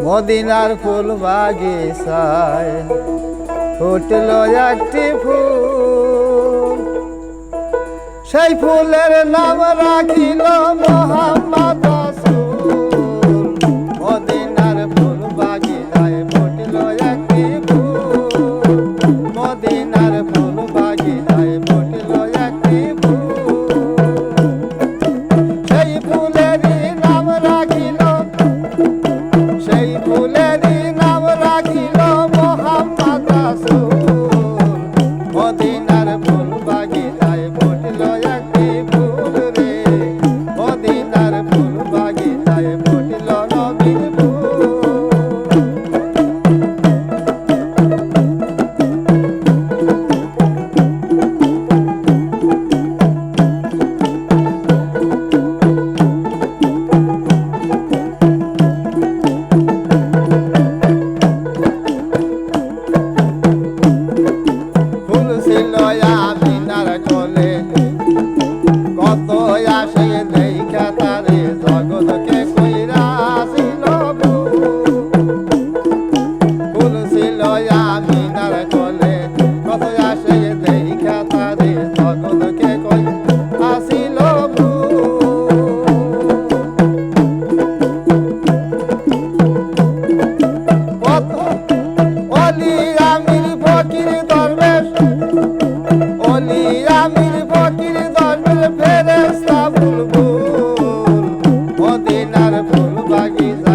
মদিনার ফুল বাগিচায় ফুটল একটি ফুল, সেই ফুলের নাম রাখিল মোহাম্মদ রাসূল। মদিনার ফুল বাগিচায় ফুটল একটি ফুল, মদিনার ফুল বাগিচায় ফুটল একটি ফুল, সেই ফুলেরই নাম রাখিল, সেই ফুলেরই নাম রাখিল মোহাম্মদ রাসূল। মদিনার ফুল বাগিচায় ফুটল একটি ফুল রে, মদিনার ফুল বাগিচায় ফুটল নবীর ফুল। ফুল ছিল আমিনার কোলে, কত আসে দেখা তারে জগৎকে কইরাছিল ভুল। ফুল ছিল আমিনার কোলে, কত আসে দেখা তারে জগৎকে কইরাছিল ভুল। কত অলি আমির ফকির দরবেশ, অলি আমির ফকির দরবেশ ফেরেশতা বুলবুল। মদিনার ফুল বাগিচা